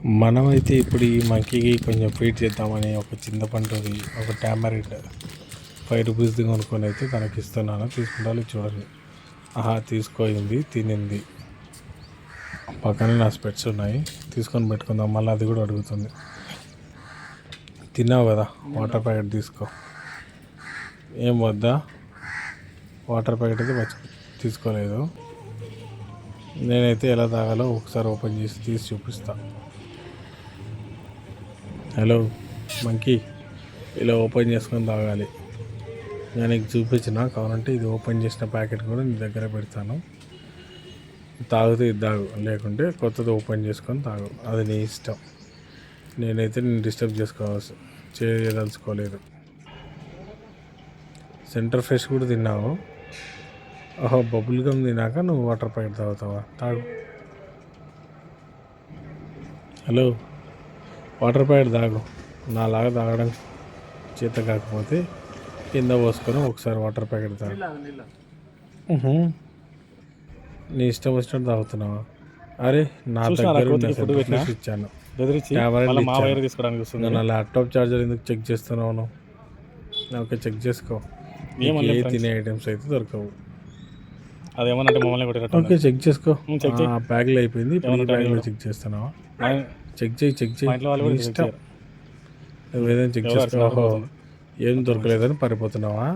మనమైతే ఇప్పుడు ఈ మంకీకి కొంచెం ఫీడ్ చేద్దామని ఒక చింతపండుది ఒక టామరిడ్ ₹5 కొనుక్కొని అయితే తనకి ఇస్తున్నాను. తీసుకుంటాను చూడండి. ఆహా తీసుకోయింది, తినింది. పక్కనే నా స్పెట్స్ ఉన్నాయి, తీసుకొని పెట్టుకుందాం. మళ్ళీ అది కూడా అడుగుతుంది. తిన్నావు కదా, వాటర్ ప్యాకెట్ తీసుకో. ఏం వద్దా? వాటర్ ప్యాకెట్ అయితే తీసుకోలేదు. నేనైతే ఎలా తాగాలో ఒకసారి ఓపెన్ చేసి తీసి చూపిస్తా. హలో మంకీ, ఇలా ఓపెన్ చేసుకొని తాగాలి. నేను నీకు చూపించిన, కావాలంటే ఇది ఓపెన్ చేసిన ప్యాకెట్ కూడా నీ దగ్గర పెడతాను. తాగితే ఇది తాగు, లేకుంటే కొత్తది ఓపెన్ చేసుకొని తాగు. అది నీ ఇష్టం. నేనైతే నేను డిస్టర్బ్ చేయదలుచుకోలేదు. సెంటర్ ఫ్రెష్ కూడా తిన్నావు. ఓహో, బబుల్ గమ్ తిన్నాక నువ్వు వాటర్ ప్యాకెట్ తాగుతావా? తాగు. హలో, వాటర్ ప్యాకెట్ తాగు. నాలాగా తాగడం చేత కాకపోతే కింద పోసుకొని ఒకసారి వాటర్ ప్యాకెట్ తాగు. నీ ఇష్టం వచ్చినట్టు తాగుతున్నావా? అరే, నా దగ్గర ఇచ్చాను. నా ల్యాప్టాప్ ఛార్జర్ ఎందుకు చెక్ చేస్తున్నావు? ఓకే, చెక్ చేసుకో. ఏ తినే ఐటమ్స్ అయితే దొరకవు. అదేమన్నా మమ్మల్ని ఓకే, చెక్ చేసుకో. బ్యాగ్లో అయిపోయింది, బ్యాగ్లో చెక్ చేస్తున్నావా? చెక్ చేయి. ఇష్టం. నువ్వేదైనా చెక్ చేసుకో. ఏం దొరకలేదని పారిపోతున్నావా?